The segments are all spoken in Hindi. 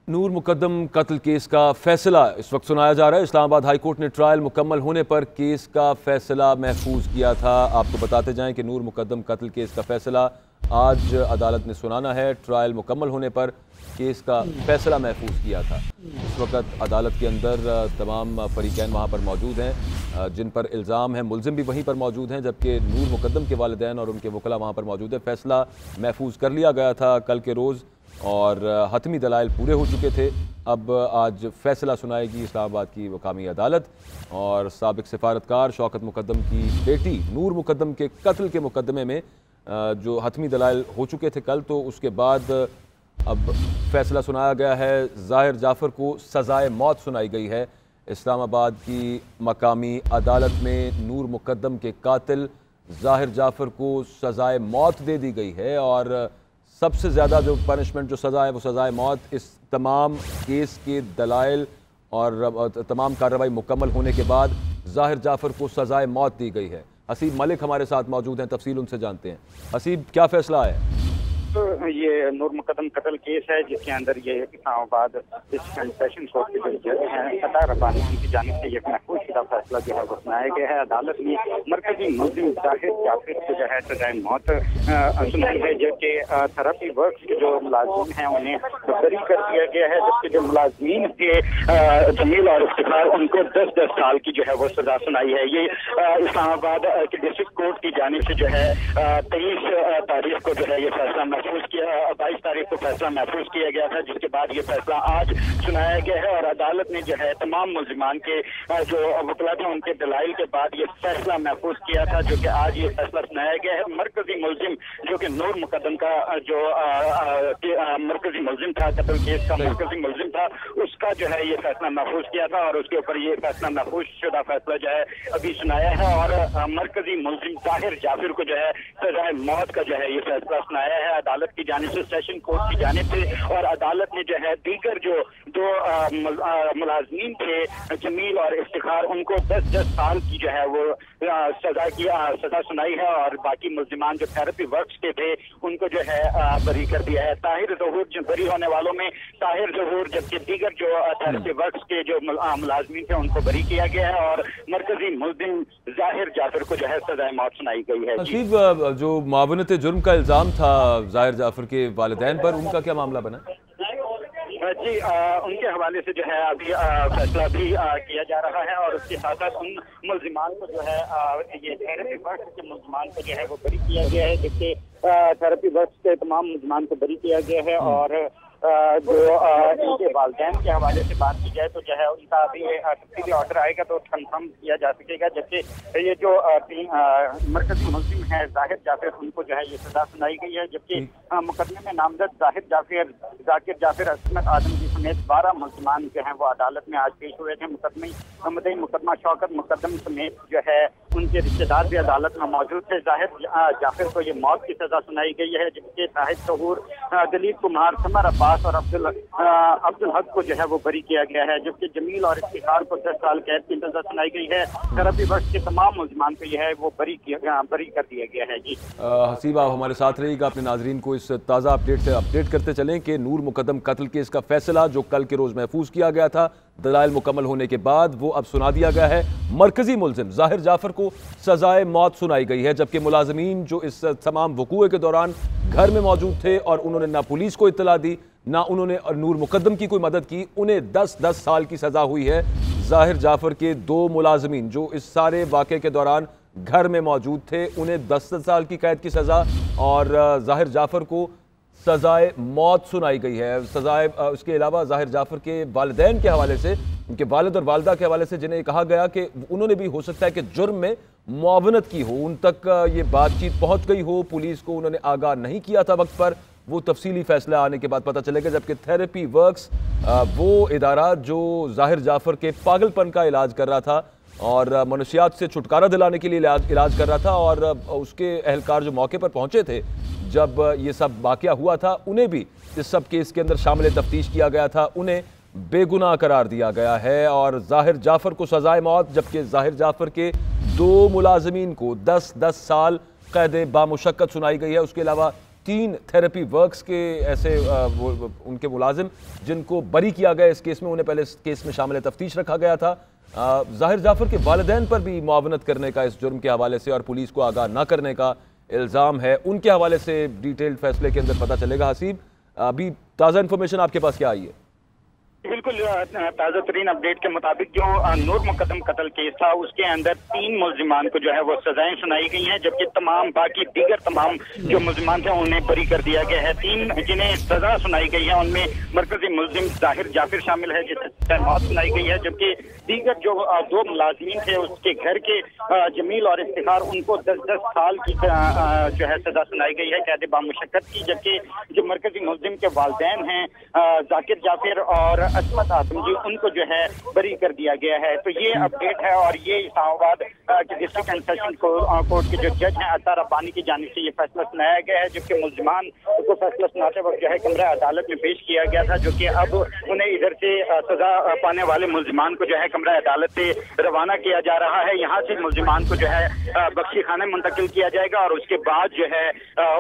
नूर मुकद्दम कत्ल केस का फैसला इस वक्त सुनाया जा रहा है। इस्लामाबाद हाई कोर्ट ने ट्रायल मुकम्मल होने पर केस का फैसला महफूज किया था। आपको बताते जाएं कि नूर मुकद्दम कत्ल केस का फैसला आज अदालत ने सुनाना है। ट्रायल मुकम्मल होने पर केस का फैसला महफूज किया था। इस वक्त अदालत के अंदर तमाम फरीकैन वहाँ पर मौजूद हैं जिन पर इल्ज़ाम है। मुलजिम भी वहीं पर मौजूद हैं, जबकि नूर मुकद्दम के वालिदैन और उनके वकला वहाँ पर मौजूद है। फैसला महफूज कर लिया गया था कल के रोज़ और हतमी दलाइल पूरे हो चुके थे। अब आज फैसला सुनाएगी इस्लामाबाद की मकामी अदालत। और साबिक सिफारतकार शौकत मुकद्दम की बेटी नूर मुकद्दम के कत्ल के मुकदमे में जो हतमी दलाइल हो चुके थे कल, तो उसके बाद अब फैसला सुनाया गया है। ज़ाहिर जाफ़र को सज़ाए मौत सुनाई गई है। इस्लामाबाद की मकामी अदालत में नूर मुकद्दम के कातिल ज़ाहिर जाफ़र को सज़ाए मौत दे दी गई है और सबसे ज़्यादा जो पनिशमेंट जो सज़ा है वो सज़ाए मौत। इस तमाम केस के दलाइल और तमाम कार्रवाई मुकम्मल होने के बाद ज़ाहिर जाफ़र को सज़ाए मौत दी गई है। हसीब मलिक हमारे साथ मौजूद हैं, तफसील उनसे जानते हैं। हसीब, क्या फैसला है? तो ये नूर मुकद्दम कत्ल केस है जिसके अंदर ये इस्लामाबाद सेशन कोर्ट के जो जज हैं कतार रब्बानी की जानिब से ये महफूज शुदा फैसला जो है वो सुनाया गया है। अदालत ने मरकजी मुलजिम ज़ाहिर जाफ़र को जो है सजाए मौत सुनाई है, जबकि थेरेपी वर्क्स के जो मुलाजिम हैं उन्हें बरी कर दिया गया है, जबकि जो मुलाजिमीन थे जमील और इफ्तिखार उनको 10-10 साल की जो है वो सजा सुनाई है। ये इस्लामाबाद के डिस्ट्रिक्ट कोर्ट की जानिब से जो है 23 तारीख को जो है ये फैसला महफूज किया, 22 तारीख को फैसला महफूज किया गया था, जिसके बाद ये फैसला आज सुनाया गया है। और अदालत ने जो है तमाम मुलजिमान के जो वकला थे उनके दलाइल के बाद ये फैसला महफूज किया था, जो कि आज ये फैसला सुनाया गया है। मरकजी मुलजिम जो कि नूर मुकद्दम का जो मरकजी मुलजिम था, कत्ल केस का मरकजी मुलजिम था, उसका जो है ये फैसला महफूज किया था और उसके ऊपर ये फैसला महफूज शुदा फैसला जो है अभी सुनाया है। और मरकजी मुलजिम ज़ाहिर जाफ़र को जो है सजाए मौत का जो है ये फैसला सुनाया है अदालत की जानिब से, सेशन कोर्ट की जानिब से। और अदालत ने जो है दीगर जो दो मुलाजमीन थे जमील और इफ्तिखार उनको 10-10 साल की जो है वो सजा सुनाई है और बाकी मुलजिमान जो थेरेपी वर्क्स के थे उनको जो है बरी कर दिया है। ताहिर ज़हूर जो बरी होने वालों में ताहिर ज़हूर, जबकि दीगर जो थेरेपी वर्क्स के जो मुलाजमीन थे उनको बरी किया गया है और मरकजी मुलजिम ज़ाहिर जाफ़र को जो है सजाए मौत सुनाई गई है। हसीब, जो मुआवनत जुर्म का इल्ज़ाम था ज़ाहिर जाफ़र के वालिदैन पर, उनका क्या मामला बना? जी, उनके हवाले से जो है अभी फैसला भी किया जा रहा है और उसके साथ साथ उन मुलजिमान को जो है ये थेरेपी वर्क्स के मुलजिमान को जो है वो बरी किया गया है, जिससे थेरेपी वर्क्स के तमाम मुलजिमान को बरी किया गया है। और जो इनके वालिदैन के हवाले से बात की जाए तो जो है उनका अभी तफसीली ऑर्डर आएगा तो कंफर्म किया जा सकेगा, जबकि ये जो मरकजी मुलजिम है ज़ाहिर जाफ़र उनको जो है ये सजा सुनाई गई है, जबकि मुकदमे में नामजद ज़ाहिर जाफ़र, जाकिर जाफ़र, असमत आदमजी समेत 12 मुलजिमान जो हैं वो अदालत में आज पेश हुए थे। मदई मुकदमा शौकत मुकद्दम समेत जो है उनके रिश्तेदार भी अदालत में मौजूद थे। ज़ाहिर जाफ़र को ये मौत की सजा सुनाई गई है, जबकि ताहिर ज़हूर, दिलीप कुमार, समर अब्बास और अब्दुल हक को जो है वो बरी किया गया है, जबकि जमील और इफ्तिखार को 10 साल कैद की सजा सुनाई गई है। थेरेपी वर्क्स के तमाम मुलजिमान को यह है वो बरी कर दिया गया है। जी हसीब, आप हमारे साथ रहिएगा, अपने नाजरीन को इस ताज़ा अपडेट से अपडेट करते चलें कि नूर मुकद्दम कत्ल केस का फैसला जो कल के रोज़ महफूज किया गया था, दलाइल मुकम्मल होने के बाद वो अब सुना दिया गया है। मरकजी मुलजिम ज़ाहिर जाफ़र को सजाए मौत सुनाई गई है, जबकि मुलाजमीन जो इस तमाम वकूए के दौरान घर में मौजूद थे और उन्होंने ना पुलिस को इत्तला दी ना उन्होंने नूर मुकद्दम की कोई मदद की, उन्हें 10-10 साल की सज़ा हुई है। ज़ाहिर जाफ़र के 2 मुलाजमीन जो इस सारे वाक़े के दौरान घर में मौजूद थे उन्हें 10 साल की कैद की सज़ा और ज़ाहिर जाफ़र को सज़ाए मौत सुनाई गई है। सज़ाए उसके अलावा ज़ाहिर जाफ़र के वालिदैन के हवाले से, उनके वालिद और वालदा के हवाले से, जिन्हें कहा गया कि उन्होंने भी हो सकता है कि जुर्म में मुआवनत की हो, उन तक ये बातचीत पहुँच गई हो, पुलिस को उन्होंने आगाह नहीं किया था वक्त पर, वो तफसीली फैसला आने के बाद पता चलेगा। जबकि थेरेपी वर्क्स वो इदारा जो ज़ाहिर जाफ़र के पागलपन का इलाज कर रहा था और मनशियात से छुटकारा दिलाने के लिए इलाज कर रहा था और उसके अहलकार जो मौके पर पहुंचे थे जब ये सब वाक़या हुआ था, उन्हें भी इस सब केस के अंदर शामिल तफ्तीश किया गया था, उन्हें बेगुनाह करार दिया गया है और ज़ाहिर जाफ़र को सजाए मौत, जबकि ज़ाहिर जाफ़र के 2 मुलाजमीन को 10-10 साल कैद बामुशक्कत सुनाई गई है। उसके अलावा 3 थेरेपी वर्क्स के ऐसे उनके मुलाजिम जिनको बरी किया गया इस केस में, उन्हें पहले इस केस में शामिल तफ्तीश रखा गया था। ज़ाहिर जाफर के वालिदैन पर भी मुआवनत करने का इस जुर्म के हवाले से और पुलिस को आगाह न करने का इल्ज़ाम है। उनके हवाले से डिटेल्ड फैसले के अंदर पता चलेगा। हसीब, अभी ताज़ा इन्फॉर्मेशन आपके पास क्या आई है? बिल्कुल, ताज़ा तरीन अपडेट के मुताबिक जो नूर मुकद्दम कत्ल केस था उसके अंदर 3 मुल्जिमान को जो है वो सजाएं सुनाई गई हैं, जबकि बाकी दीगर तमाम जो मुल्जिमान थे उन्हें बरी कर दिया गया है। 3 जिन्हें सजा सुनाई गई है उनमें मरकजी मुल्जिम ज़ाहिर जाफिर शामिल है जिसे मौत सुनाई गई है, जबकि दीगर जो 2 मुलाजमीन थे उसके घर के जमील और इफ्तिखार उनको 10-10 साल की जो है सजा सुनाई गई है कैद बामुशक्कत की, जबकि जो मरकजी मुल्जिम के वालिदैन हैं जाकिर जाफिर और असमत आजम जी उनको जो है बरी कर दिया गया है। तो ये अपडेट है और ये इस्लामाबाद के डिस्ट्रिक्ट एंड सेशन कोर्ट के जो जज हैं अता रब्बानी की जानिब से ये फैसला सुनाया गया है, जबकि मुल्जिमान को फैसला सुनाते वक्त जो है कमरा अदालत में पेश किया गया था, जो कि अब उन्हें इधर से सजा पाने वाले मुल्जिमान को जो है कमरा अदालत से रवाना किया जा रहा है। यहाँ से मुल्जिमान को जो है बख्शी खाने मुंतकिल किया जाएगा और उसके बाद जो है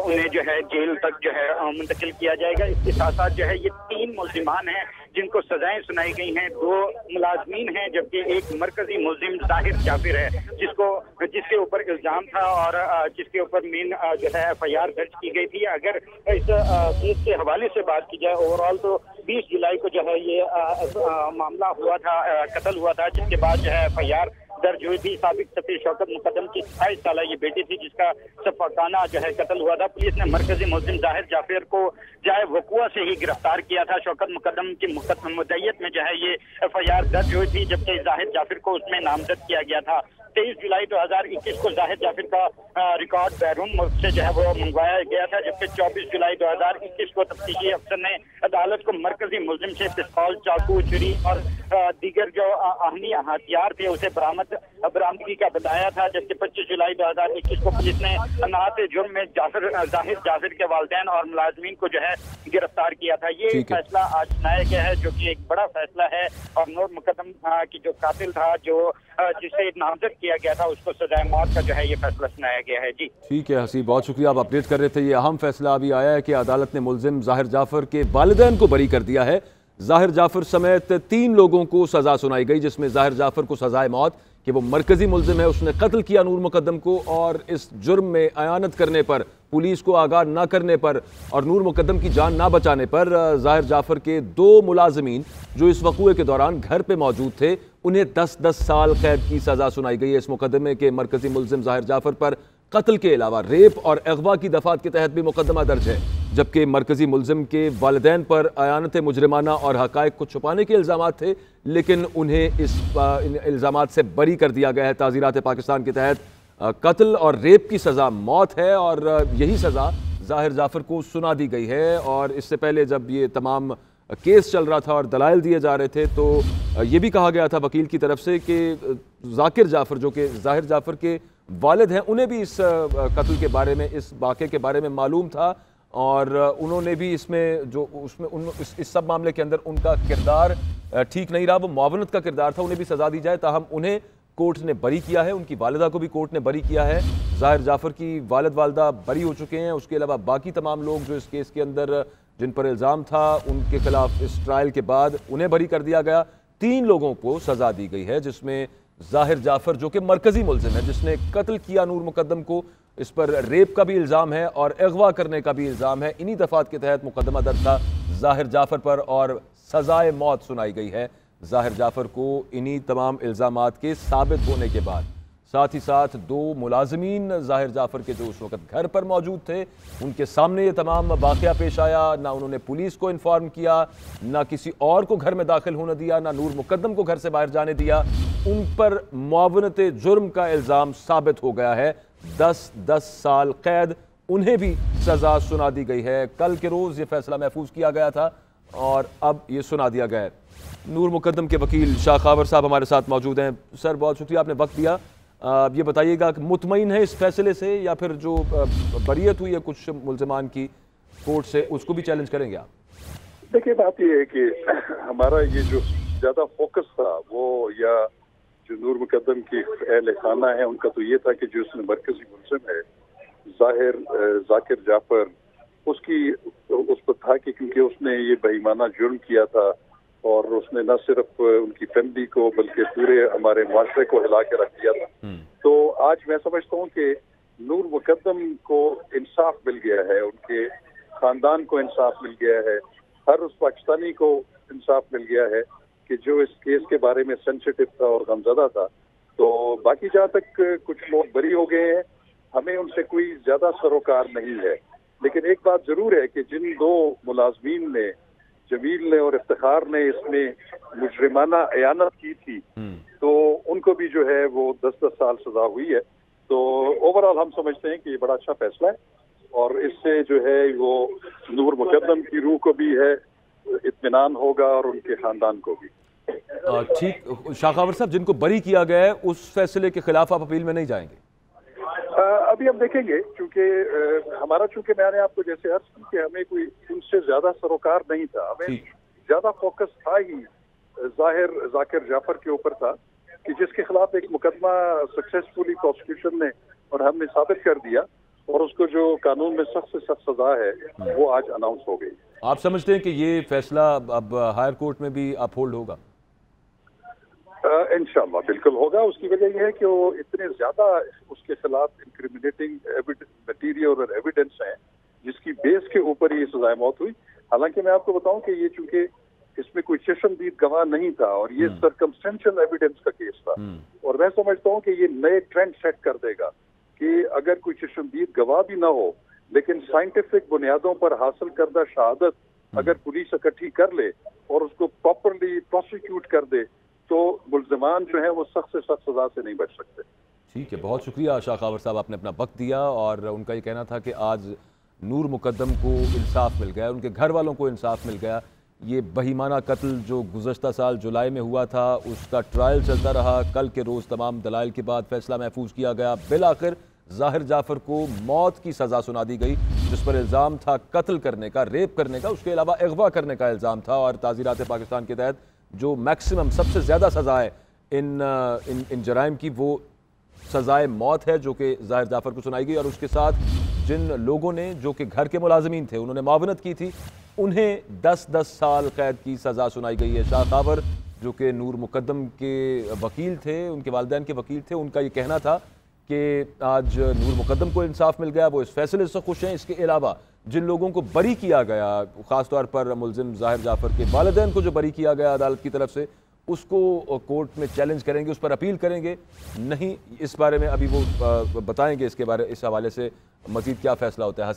उन्हें जो है जेल तक जो है मुंतकिल किया जाएगा। इसके साथ साथ जो है ये 3 मुल्जिमान हैं जिनको सजाएं सुनाई गई हैं, 2 मुलाजमीन हैं, जबकि एक मरकजी मुल्जिम ज़ाहिर जाफिर है जिसके ऊपर इल्जाम था और जिसके ऊपर मेन जो है FIR दर्ज की गई थी। अगर इस केस के हवाले से बात की जाए ओवरऑल तो 20 जुलाई को जो है ये मामला हुआ था, कत्ल हुआ था, जिसके बाद जो है FIR दर्ज हुई थी। साबिक सफीर शौकत मुकद्दम की 28 साल ये बेटी थी जिसका शफाकाना जो है कत्ल हुआ था। पुलिस ने मरकजी मुल्जिम ज़ाहिर जाफिर को जाए वकुआ से ही गिरफ्तार किया था। शौकत मुकद्दम की मुद्दईयत में जो है ये FIR दर्ज हुई थी, जबकि ज़ाहिर जाफिर को उसमें नामजद किया गया था। 23 जुलाई 2021 को ज़ाहिर जाफिर का रिकॉर्ड बैरून मुल्क से जो है वो मंगवाया गया था, जबकि 24 जुलाई 2021 को तफ्तीशी अफसर ने अदालत को मरकजी मुल्जिम से पिस्तौल, चाकू, छुरी और दीगर जो आहनी हथियार थे उसे बरामदगी का बताया था, जबकि 25 जुलाई 2021 को पुलिस ने अनाहत जुर्म में ज़ाहिर जाफिर के वालिदैन और मुलाजमीन को जो है गिरफ्तार किया था। ये फैसला आज सुनाया गया है जो कि एक बड़ा फैसला है और नूर मुकद्दम की जो कातिल था जिसे नामजद किया गया था उसको सजाए मौत का जो है ये फैसला सुनाया गया है। जी ठीक है हसीब, बहुत शुक्रिया, आप अपडेट कर रहे थे। ये अहम फैसला अभी आया है कि अदालत ने मुल्जिम ज़ाहिर जाफर के वालिदैन को बरी कर दिया है। ज़ाहिर जाफर समेत 3 लोगों को सजा सुनाई गई, जिसमें ज़ाहिर जाफर को सजाए मौत कि वो मरकजी मुल्जिम है, उसने कत्ल किया नूर मुकद्दम को और इस जुर्म में अयानत करने पर, पुलिस को आगाह न करने पर और नूर मुकद्दम की जान ना बचाने पर ज़ाहिर जाफर के 2 मुलाजमीन जो इस वक़ूए के दौरान घर पे मौजूद थे उन्हें 10-10 साल कैद की सजा सुनाई गई है। इस मुकदमे के मरकजी मुल्जिम ज़ाहिर जाफर पर कत्ल के अलावा रेप और अगवा की दफात के तहत भी मुकदमा दर्ज है, जबकि मरकजी मुल्जिम के वालिदैन पर अयानत मुजरिमाना और हकायक को छुपाने के इल्ज़ाम थे, लेकिन उन्हें इन इल्ज़ामात से बरी कर दिया गया है। ताज़ीरात पाकिस्तान के तहत कत्ल और रेप की सज़ा मौत है और यही सज़ा ज़ाहिर जाफर को सुना दी गई है। और इससे पहले जब ये तमाम केस चल रहा था और दलाइल दिए जा रहे थे तो ये भी कहा गया था वकील की तरफ से कि जाकिर जाफर जो कि ज़ाहिर जाफर के वालिद हैं उन्हें भी इस कत्ल के बारे में, इस वाक़े के बारे में मालूम था और उन्होंने भी इसमें जो इस सब मामले के अंदर उनका किरदार ठीक नहीं रहा, वो मुआवनत का किरदार था, उन्हें भी सज़ा दी जाए। ताहम उन्हें कोर्ट ने बरी किया है, उनकी वालिदा को भी कोर्ट ने बरी किया है। ज़ाहिर जाफर की वालिदा बरी हो चुके हैं, उसके अलावा बाकी तमाम लोग जो इस केस के अंदर जिन पर इल्ज़ाम था उनके खिलाफ इस ट्रायल के बाद उन्हें बरी कर दिया गया। 3 लोगों को सज़ा दी गई है, जिसमें ज़ाहिर जाफर जो कि मरकजी मुल्जिम है, जिसने कत्ल किया नूर मुकद्दम को, इस पर रेप का भी इल्ज़ाम है और अगवा करने का भी इल्ज़ाम है। इन्हीं दफात के तहत मुकदमा दर्ज था ज़ाहिर जाफर पर और सजाए मौत सुनाई गई है ज़ाहिर जाफर को इन्हीं तमाम इल्ज़ामात के साबित होने के बाद। साथ ही साथ 2 मुलाजमीन ज़ाहिर जाफर के जो उस वक्त घर पर मौजूद थे, उनके सामने ये तमाम वाक़या पेश आया, ना उन्होंने पुलिस को इन्फॉर्म किया, ना किसी और को घर में दाखिल होने दिया, ना नूर मुकद्दम को घर से बाहर जाने दिया। उन पर मुआवनत जुर्म का इल्ज़ाम साबित हो गया है। 10-10 साल कैद उन्हें भी सज़ा सुना दी गई है। कल के रोज़ ये फैसला महफूज किया गया था और अब ये सुना दिया गया है। नूर मुकद्दम के वकील शाह खावर साहब हमारे साथ मौजूद हैं। सर बहुत शुक्रिया, आपने वक्त दिया। ये बताइएगा कि मुतमईन है इस फैसले से या फिर जो बरीयत हुई है कुछ मुल्ज़िमान की कोर्ट से, उसको भी चैलेंज करेंगे आप? देखिए बात ये है कि हमारा ये जो ज़्यादा फोकस था वो या जो नूर मुकद्दम की एहसाना है उनका तो ये था कि जो उसमें मरकजी मुल्ज़िम है जाकिर जाफर उसकी उस पर था कि क्योंकि उसने ये बेईमाना जुर्म किया था और उसने न सिर्फ उनकी फैमिली को बल्कि पूरे हमारे माशरे को हिला के रख दिया था। तो आज मैं समझता हूँ कि नूर मुकद्दम को इंसाफ मिल गया है, उनके खानदान को इंसाफ मिल गया है, हर उस पाकिस्तानी को इंसाफ मिल गया है कि जो इस केस के बारे में सेंसिटिव था और गमजदा था। तो बाकी जहाँ तक कुछ लोग बरी हो गए हैं, हमें उनसे कोई ज्यादा सरोकार नहीं है, लेकिन एक बात जरूर है कि जिन दो मुलाजमीन ने, जमील ने और इफ्तिखार ने इसमें मुजरिमाना अयानत की थी, तो उनको भी जो है वो 10-10 साल सजा हुई है। तो ओवरऑल हम समझते हैं कि ये बड़ा अच्छा फैसला है और इससे जो है वो नूर मुकद्दम की रूह को भी है इत्मीनान होगा और उनके खानदान को भी। ठीक, शाखावर साहब, जिनको बरी किया गया है उस फैसले के खिलाफ आप अपील में नहीं जाएंगे? अभी हम देखेंगे, क्योंकि हमारा, चूंकि मैंने आपको जैसे अर्ज की कि हमें कोई उनसे ज्यादा सरोकार नहीं था, हमें ज्यादा फोकस था ही जाकिर जाफर के ऊपर था कि जिसके खिलाफ एक मुकदमा सक्सेसफुली प्रोसिक्यूशन ने और हमने साबित कर दिया और उसको जो कानून में सख्त से सख्त सजा है वो आज अनाउंस हो गई। आप समझते हैं कि ये फैसला अब हायर कोर्ट में भी अपहोल्ड होगा? इंशाअल्लाह बिल्कुल होगा। उसकी वजह यह है कि वो इतने ज्यादा उसके खिलाफ इंक्रिमिनेटिंग मटीरियल और एविडेंस हैं जिसकी बेस के ऊपर ये सजाए मौत हुई। हालांकि मैं आपको बताऊं कि ये चूंकि इसमें कोई चश्मदीद गवाह नहीं था और ये सर्कमस्टेंशियल एविडेंस का केस था, और मैं समझता हूं कि ये नए ट्रेंड सेट कर देगा कि अगर कोई चश्मदीद गवाह भी ना हो लेकिन साइंटिफिक बुनियादों पर हासिल करदा शहादत अगर पुलिस इकट्ठी कर ले और उसको प्रॉपरली प्रोसिक्यूट कर दे तो मुल्ज़िमान जो है वो सख्त से सख्त सजा से नहीं बच सकते। ठीक है, बहुत शुक्रिया शाखावर साहब, आपने अपना वक्त दिया। और उनका ये कहना था कि आज नूर मुकद्दम को इंसाफ मिल गया, उनके घर वालों को इंसाफ मिल गया। ये बहीमाना कत्ल जो गुज़श्ता साल जुलाई में हुआ था उसका ट्रायल चलता रहा, कल के रोज़ तमाम दलाइल के बाद फैसला महफूज किया गया। बिल आखिर ज़ाहिर जाफ़र को मौत की सज़ा सुना दी गई, जिस पर इल्ज़ाम था कत्ल करने का, रेप करने का, उसके अलावा अगवा करने का इल्ज़ाम था। और ताज़ीरात पाकिस्तान के तहत जो मैक्सिमम सबसे ज़्यादा सज़ाएँ इन जराइम की वो सज़ाए मौत है जो कि ज़ाहिर जाफ़र को सुनाई गई। और उसके साथ जिन लोगों ने, जो कि घर के मुलाजमीन थे, उन्होंने मावनत की थी, उन्हें 10-10 साल कैद की सज़ा सुनाई गई है। शाखावर जो कि नूर मुकद्दम के वकील थे, उनके वालिदैन के वकील थे, उनका ये कहना था कि आज नूर मुकद्दम को इंसाफ मिल गया, वो इस फैसले से खुश हैं। इसके अलावा जिन लोगों को बरी किया गया, ख़ासतौर पर मुल्ज़िम ज़ाहिर जाफ़र के वालिदैन को जो बरी किया गया अदालत की तरफ से, उसको कोर्ट में चैलेंज करेंगे, उस पर अपील करेंगे। नहीं, इस बारे में अभी वो बताएंगे, इसके बारे, इस हवाले से मज़ीद क्या फ़ैसला होता है।